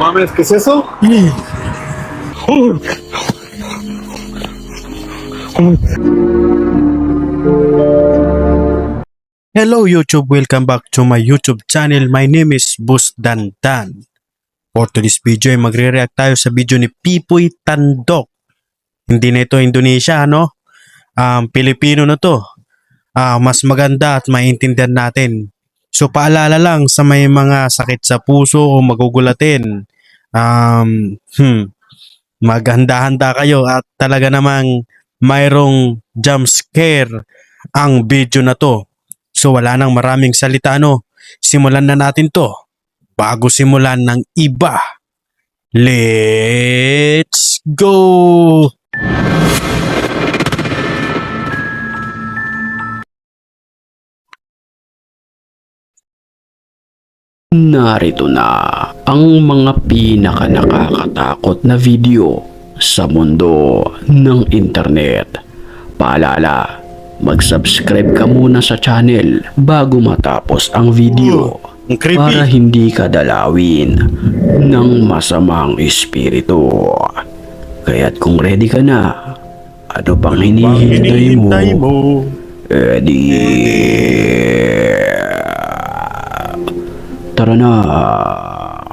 mames, ¿qué es eso? Hello YouTube, welcome back to my YouTube channel. My name is Boss Dandan. For today's video ay magre-react tayo sa video ni Pipoy Tandok. Hindi na ito Indonesia, no? Pilipino na to. Mas maganda at maintindihan natin. So paalala lang sa may mga sakit sa puso o magugulatin. Maghanda-handa kayo at talaga namang mayroong jump scare ang video na to. So wala nang maraming salita, no? Simulan na natin to. Bago simulan ng iba. Let's go! Narito na ang mga pinaka-nakakatakot na video sa mundo ng internet. Paalala, mag-subscribe ka muna sa channel bago matapos ang video Ang creepy. para hindi ka dalawin ng masamang espiritu. Kaya't kung ready ka na, ano pang hinihintay mo? Tara na.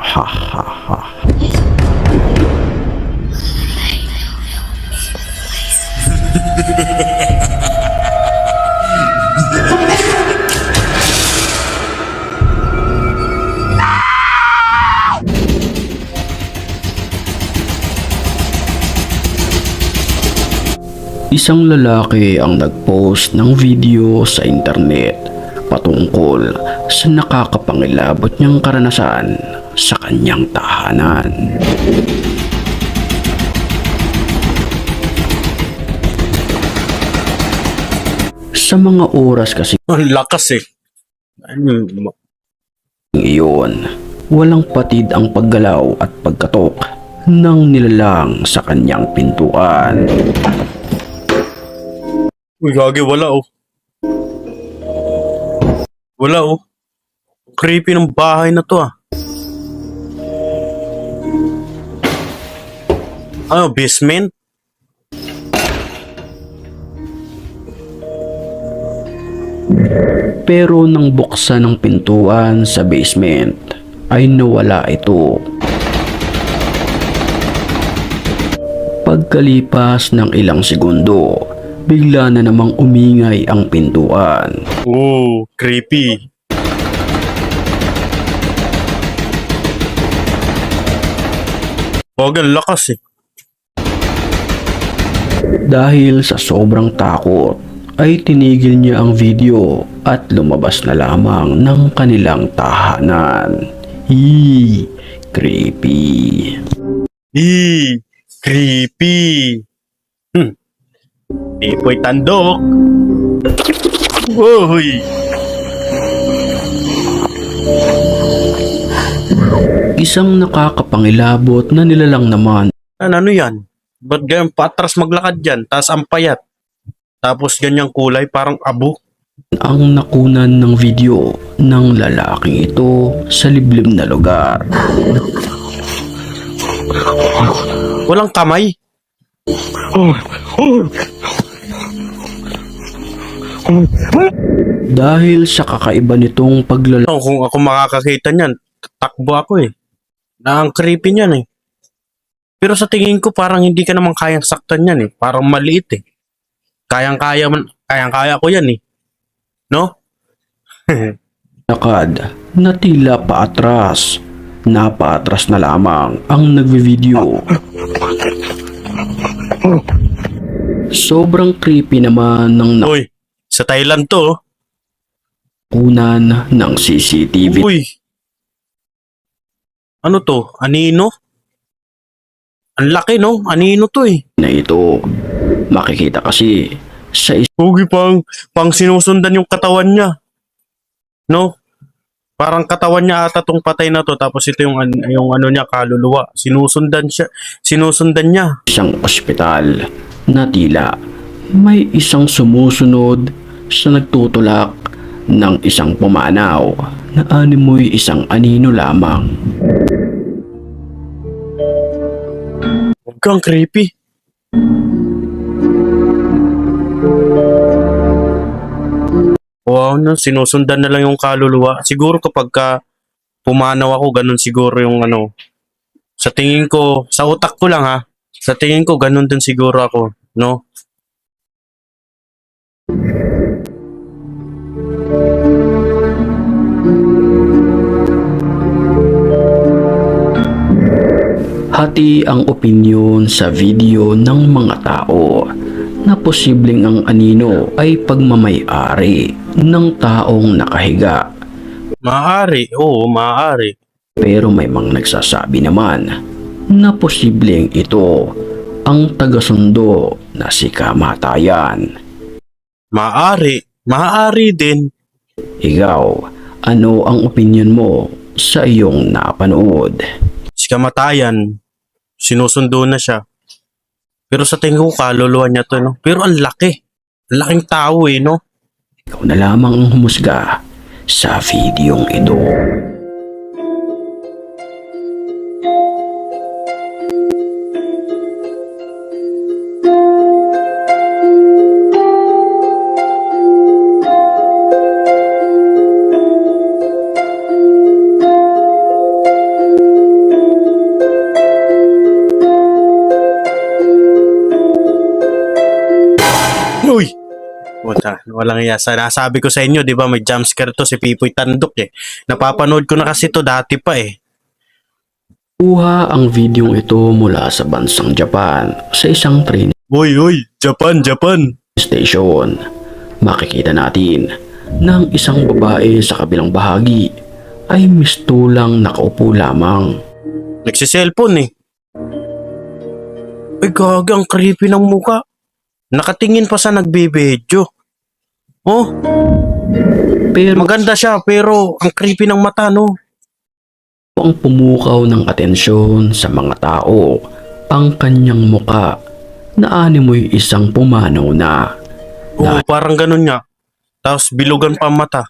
Ha ha ha. Isang lalaki ang nag-post ng video sa internet patungkol sa nakakapangilabot niyang karanasan sa kanyang tahanan. Sa mga oras kasi Ang lakas eh. iyon, walang patid ang paggalaw at pagkatok ng nilalang sa kanyang pintuan. Uy, gagi, wala oh. Wala oh. Creepy ng bahay na to ah. Ano, basement? Pero nang buksan ng pintuan sa basement, ay nawala ito. Pagkalipas ng ilang segundo, bigla na namang umingay ang pintuan. Oh, creepy. Wag, ang lakas eh. Dahil sa sobrang takot, ay tinigil niya ang video at lumabas na lamang ng kanilang tahanan. Creepy. Creepy. Pipoy Tandok. Uy. Isang nakakapangilabot na nilalang naman Ano yan? Ba't ganyan patras maglakad dyan? Tapos ang payat. Tapos ganyang kulay parang abo. ang nakunan ng video ng lalaking ito sa liblib na lugar. Walang kamay. Dahil sa kakaiba nitong paglalakad, Kung ako makakakita niyan, takbo ako eh. Na ang creepy niyan eh. Pero sa tingin ko parang hindi ka naman kayang saktan yan eh. Parang maliit eh. Kayang-kaya ko yan eh. No? na tila paatras. Napaatras na lamang ang nagvi-video. Sobrang creepy naman ng Uy, sa Thailand to. nakunan ng CCTV Uy. Ano to? Anino? Ang laki no? Anino to eh. na ito. Makikita kasi sa Ugi pang sinusundan yung katawan niya. No? Parang katawan niya ata tong patay na to tapos ito yung ano niya kaluluwa. Sinusundan niya. isang ospital na tila may isang sumusunod sa nagtutulak ng isang pumanaw na animoy isang anino lamang. Gagang creepy. Wow, no, sinusundan na lang yung kaluluwa. Siguro kapag pumanaw ako, ganun siguro yung ano. Sa tingin ko, sa utak ko lang ha. Sa tingin ko, ganun din siguro ako, no? Hati ang opinyon sa video ng mga tao na posibleng ang anino ay pagmamay-ari ng taong nakahiga. Maaari, oo, maaari. Pero may mga nagsasabi naman na posibleng ito ang tagasundo na si Kamatayan. Maaari din. Ikaw, ano ang opinyon mo sa iyong napanood? Si Kamatayan, sinusundo na siya. Pero sa tingin ko, kaluluwa niya to, no? Pero ang laki. Ang laking tao eh, no? Ikaw na lamang ang humusga sa videong ito. Uy! Puta, walang iya. Nasabi ko sa inyo, di ba, may jumpscare to si Pipoy Tandok eh. Napapanood ko na kasi to dati pa eh. Kuha ang videong ito mula sa bansang Japan sa isang train Uy, Japan. station. Makikita natin na ang isang babae sa kabilang bahagi ay mistulang nakaupo lamang. Nagsiselfone eh. Ay, gagang creepy ng muka. Nakatingin pa sa nagbibideo. Oh, Pero maganda siya pero ang creepy ng mata, no? ang pumukaw ng atensyon sa mga tao ang kanyang muka na animoy isang pumanaw na. Oo, parang ganun nga. Tapos bilugan pa ang mata.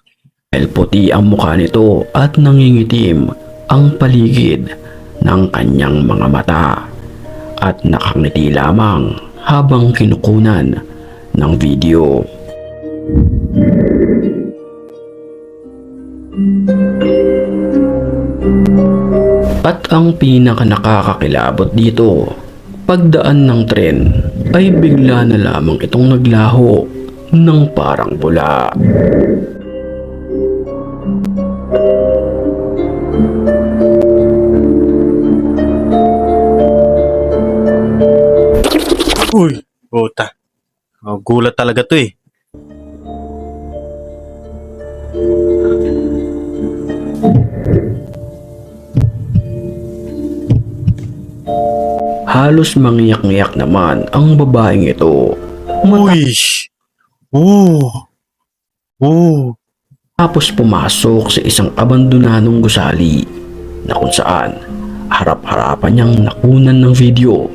Dahil puti ang mukha nito at nangingitim ang paligid ng kanyang mga mata at nakangiti lamang habang kinukunan ng video. At ang pinaka nakakakilabot dito, pagdaan ng tren ay bigla na lamang itong naglaho ng parang bula. Uy, puta. Oh, gulat talaga to eh. Halos mangiyak-ngiyak naman ang babaeng ito. Uy! Tapos pumasok sa isang abandonadong gusali na kung saan harap-harapan niyang nakunan ng video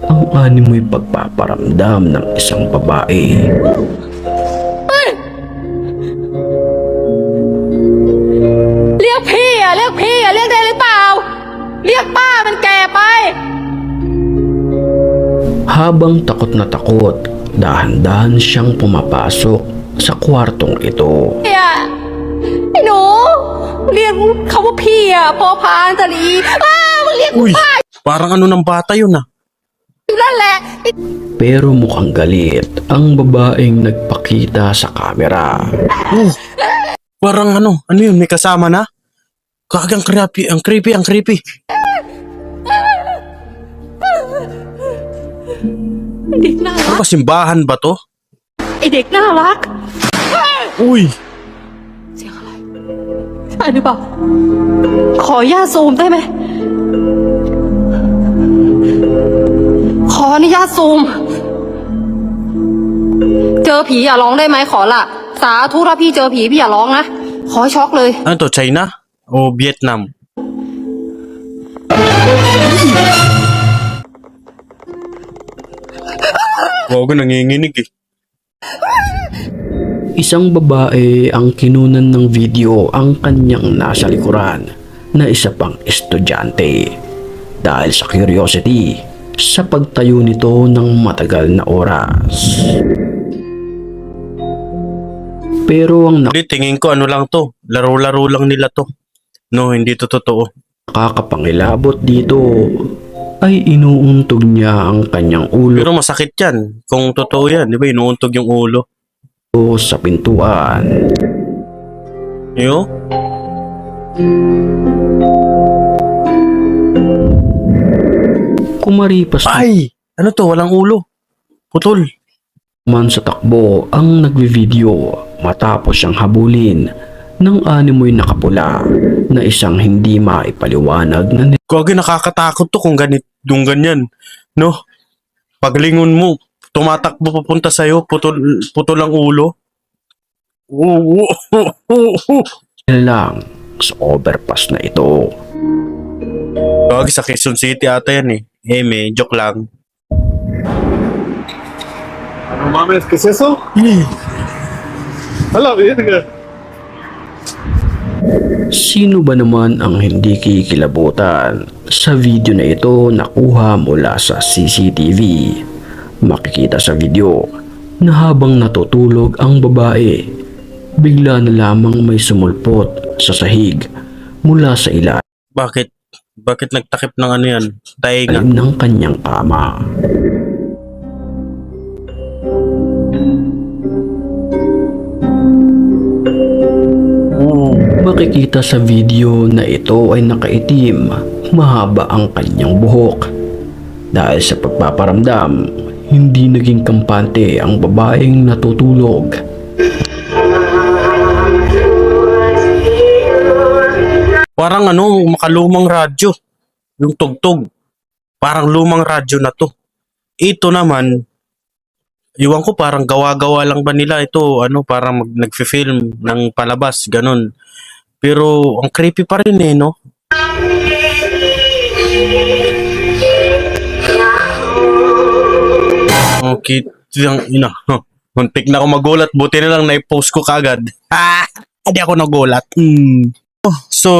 ang animoy pagpaparamdam ng isang babae. Lihat พี่อ่ะเรียกพี่อ่ะเรียกได้หรือเปล่าเรียกป้ามันแก่ไป Habang takot na takot, dahan-dahan siyang pumapasok sa kwartong ito. พี่อ่ะไอ้หนูเรียกเขาว่าพี่อ่ะพอพานสลีมึงเรียกกู Uy! ป้า Parang ano ng bata yun ah. อยู่นั่นแหละ Pero mukhang galit ang babaeng nagpakita sa kamera. Parang ano yun, may kasama na? Kagang creepy, ang creepy. ไอ้เด็กน่า Ano รัก ba, simbahan ba to? ไอ้เด็กน่ารัก Uy! เสียงอะไรใช่หรือเปล่าขออนุญาตซูมได้ไหมขออนุญาตซูม เจอผีอย่าร้องได้ไหมขอละสาธุถ้าพี่เจอผีพี่อย่าร้องนะขอให้ช็อกเลย Ano to, China? O Vietnam? Wago, nanginginig eh. Isang babae ang kinunan ng video ang kanyang nasa likuran na isa pang estudyante. Dahil sa curiosity, sa pagtayo nito ng matagal na oras. Pero ang Hindi, tingin ko ano lang to. Laro-laro lang nila to. No, hindi to totoo. nakakapangilabot dito ay inuuntog niya ang kanyang ulo Pero masakit yan. Kung totoo yan, di ba? Inuuntog yung ulo. sa pintuan. Yo? Kumaripas Ay! Ano to? Walang ulo. Putol. man sa takbo ang nagvi-video matapos siyang habulin ng animoy nakapula na isang hindi maipaliwanag na Gagi, nakakatakot to kung yung ganyan. No? Paglingon mo, tumatakbo papunta sa'yo, putol ang ulo. lang sa overpass na ito. Gagi, sa Quezon City ata yan eh. May joke lang. No mames, ¿qué es eso? A la verga. Sino ba naman ang hindi kikilabutan sa video na ito nakuha mula sa CCTV? Makikita sa video na habang natutulog ang babae, bigla na lamang may sumulpot sa sahig mula sa ilalim Bakit? Bakit nagtakip ng ano yan? Tainga. ng kanyang kama. Makikita sa video na ito ay nakaitim, mahaba ang kanyang buhok. Dahil sa pagpaparamdam, hindi naging kampante ang babaeng natutulog. Parang ano, makalumang radyo. Yung tugtog. Parang lumang radyo na to. Ito naman, iwan ko parang gawa-gawa lang ba nila ito, ano, parang nagfi-film ng palabas, ganun. Pero ang creepy pa rin eh, no? Okay, yung ina. Muntik na ako magulat, buti na lang na-post ko kagad. Hindi ako nagulat. So,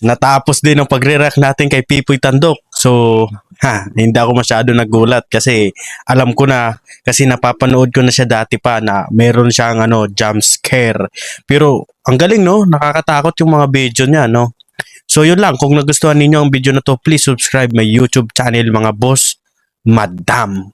natapos din ang pagre-react natin kay Pipoy Tandok. So, hindi ako masyado nagulat kasi alam ko na, kasi napapanood ko na siya dati pa na meron siyang jump scare. Pero ang galing, no? Nakakatakot yung mga video niya, no? So, yun lang. Kung nagustuhan ninyo ang video na to, please subscribe my YouTube channel, mga boss. Madam.